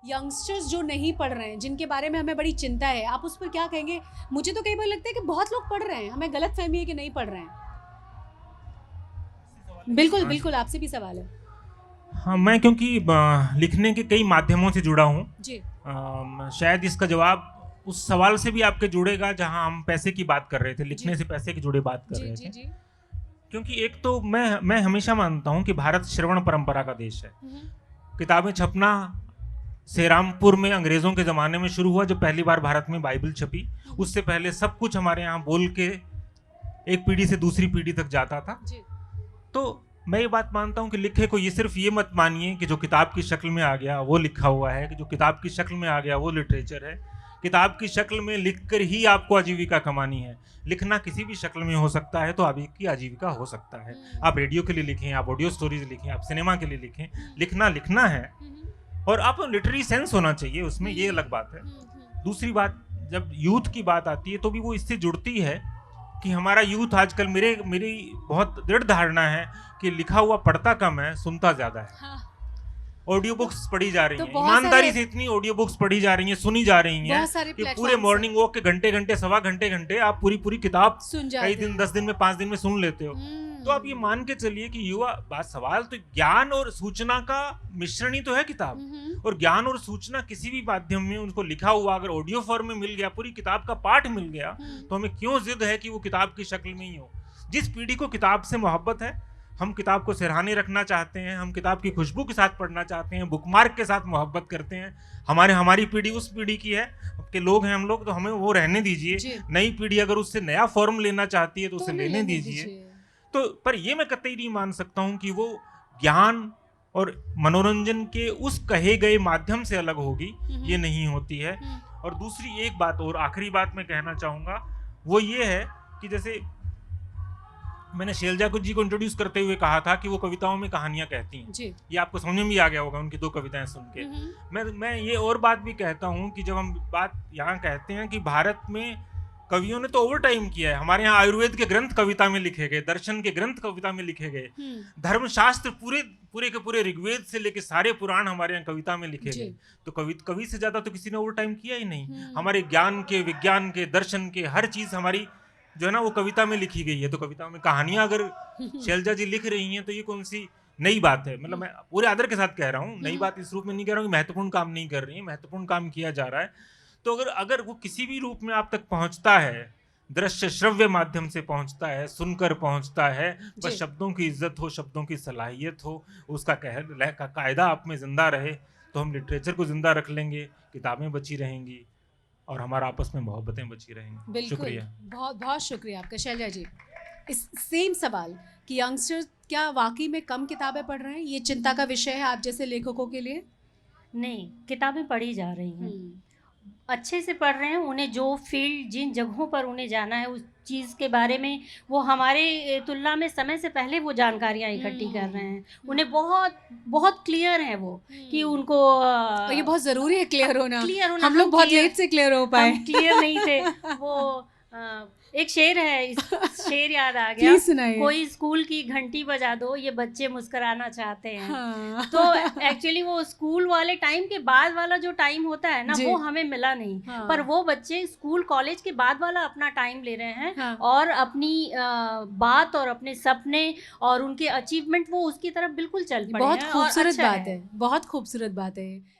Youngsters जो नहीं पढ़ रहे हैं, जिनके बारे में हमें बड़ी चिंता है, आप उस पर क्या कहेंगे? मुझे तो कई बार लगता है कि बहुत लोग पढ़ रहे हैं, हमें गलत फहमी है कि नहीं पढ़ रहे हैं। बिल्कुल बिल्कुल, आपसे भी सवाल है। हाँ, मैं क्योंकि लिखने के कई माध्यमों से जुड़ा हूँ, जी। शायद इसका जवाब उस सवाल से भी आपके जुड़ेगा जहाँ हम पैसे की बात कर रहे थे, लिखने से पैसे की जुड़े बात कर जी रहे जी थे। जी। क्योंकि एक तो मैं हमेशा मानता हूँ कि भारत श्रवण परंपरा का देश है। किताबें छपना सेरामपुर में अंग्रेजों के ज़माने में शुरू हुआ, जब पहली बार भारत में बाइबल छपी। उससे पहले सब कुछ हमारे यहाँ बोल के एक पीढ़ी से दूसरी पीढ़ी तक जाता था। जी। तो मैं ये बात मानता हूँ कि लिखे को ये सिर्फ ये मत मानिए कि जो किताब की शक्ल में आ गया वो लिखा हुआ है, कि जो किताब की शक्ल में आ गया वो लिटरेचर है। किताब की शक्ल में लिखकर ही आपको आजीविका कमानी है। लिखना किसी भी शक्ल में हो सकता है, तो आपकी आजीविका हो सकता है। आप रेडियो के लिए लिखें, आप ऑडियो स्टोरीज लिखें, आप सिनेमा के लिए लिखें, लिखना लिखना है। और आप लिटरेरी सेंस होना चाहिए उसमें, ये अलग बात है। दूसरी बात, जब यूथ की बात आती है तो भी वो इससे जुड़ती है कि हमारा यूथ आजकल, मेरी बहुत दृढ़ धारणा है कि लिखा हुआ पढ़ता कम है, सुनता ज्यादा है। हाँ। ऑडियो बुक्स पढ़ी जा रही तो हैं, बहुत ईमानदारी से इतनी ऑडियो बुक्स पढ़ी जा रही हैं, सुनी जा रही हैं बहुत सारे कि पूरे प्लेटफॉर्म्स मॉर्निंग वॉक के घंटे सवा घंटे आप पूरी किताब सुन जाते कई दिन, 10 दिन में, 5 दिन में सुन लेते हो। तो आप ये मान के चलिए कि युवा बात, सवाल तो ज्ञान और सूचना का मिश्रण ही तो है किताब। और ज्ञान और सूचना किसी भी माध्यम में उनको लिखा हुआ अगर ऑडियो फॉर्म में मिल गया, पूरी किताब का पाठ मिल गया, तो हमें क्यों जिद है कि वो किताब की शक्ल में ही हो। जिस पीढ़ी को किताब से मोहब्बत है, हम किताब को सिरहाने रखना चाहते हैं, हम किताब की खुशबू के साथ पढ़ना चाहते हैं, बुकमार्क के साथ मोहब्बत करते हैं। हमारी पीढ़ी उस पीढ़ी की है के लोग हैं हम लोग, तो हमें वो रहने दीजिए। नई पीढ़ी अगर उससे नया फॉर्म लेना चाहती है तो उसे लेने दीजिए। तो पर ये मैं कतई नहीं मान सकता हूँ कि वो ज्ञान और मनोरंजन के उस कहे गए माध्यम से अलग होगी, ये नहीं होती है। और दूसरी एक बात और, आखिरी बात मैं कहना चाहूँगा, वो ये है कि जैसे मैंने शैलजा जी को इंट्रोड्यूस करते हुए कहा था कि वो कविताओं में कहानियां कहती हैं जी। ये आपको समझ में भी आ गया होगा उनकी 2 कविताएं सुन के। मैं ये और बात भी कहता हूँ कि जब हम बात यहाँ कहते हैं कि भारत में कवियों ने तो ओवर टाइम किया है, हमारे यहाँ आयुर्वेद के ग्रंथ कविता में लिखे गए, दर्शन के ग्रंथ कविता में लिखे गए, धर्मशास्त्र पूरे के पूरे ऋग्वेद से लेके सारे पुराण हमारे यहाँ कविता में लिखे गए। तो कवि से ज्यादा तो किसी ने ओवर टाइम किया ही नहीं। हमारे ज्ञान के, विज्ञान के, दर्शन के, हर चीज हमारी जो है ना वो कविता में लिखी गई है। तो कविता में कहानियां अगर शैलजा जी लिख रही हैं तो ये कौन सी नई बात है? मतलब मैं पूरे आदर के साथ कह रहा हूँ, नई बात इस रूप में नहीं कह रहा हूँ कि महत्वपूर्ण काम नहीं कर रही है, महत्वपूर्ण काम किया जा रहा है। तो अगर वो किसी भी रूप में आप तक पहुंचता है, दृश्य श्रव्य माध्यम से पहुंचता है, सुनकर पहुंचता है, बस शब्दों की इज्जत हो, शब्दों की सलाहियत हो, उसका कायदा आप में जिंदा रहे, तो हम लिटरेचर को जिंदा रख लेंगे, किताबें बची रहेंगी और हमारा आपस में मोहब्बतें बची रहेंगी। शुक्रिया, बहुत बहुत शुक्रिया आपका। शैलजा जी, इस सेम सवाल कि यंगस्टर्स क्या वाकई में कम किताबें पढ़ रहे हैं, ये चिंता का विषय है आप जैसे लेखकों के लिए? नहीं, किताबें पढ़ी जा रही हैं, अच्छे से पढ़ रहे हैं। उन्हें जो फील्ड, जिन जगहों पर उन्हें जाना है, उस चीज़ के बारे में वो हमारे तुलना में समय से पहले वो जानकारियाँ इकट्ठी कर रहे हैं। उन्हें बहुत क्लियर है वो कि उनको तो ये बहुत ज़रूरी है क्लियर होना। हम लोग बहुत लेट से क्लियर हो पाए, क्लियर नहीं थे। वो एक शेर है, इस शेर याद आ गया, कोई स्कूल की घंटी बजा दो, ये बच्चे मुस्कुराना चाहते हैं। हाँ। तो एक्चुअली वो स्कूल वाले टाइम के बाद वाला जो टाइम होता है ना, वो हमें मिला नहीं। हाँ। पर वो बच्चे स्कूल कॉलेज के बाद वाला अपना टाइम ले रहे हैं। हाँ। और अपनी बात और अपने सपने और उनके अचीवमेंट वो उसकी तरफ बिल्कुल चल पड़े हैं। बहुत खूबसूरत बात है, बहुत खूबसूरत बात है।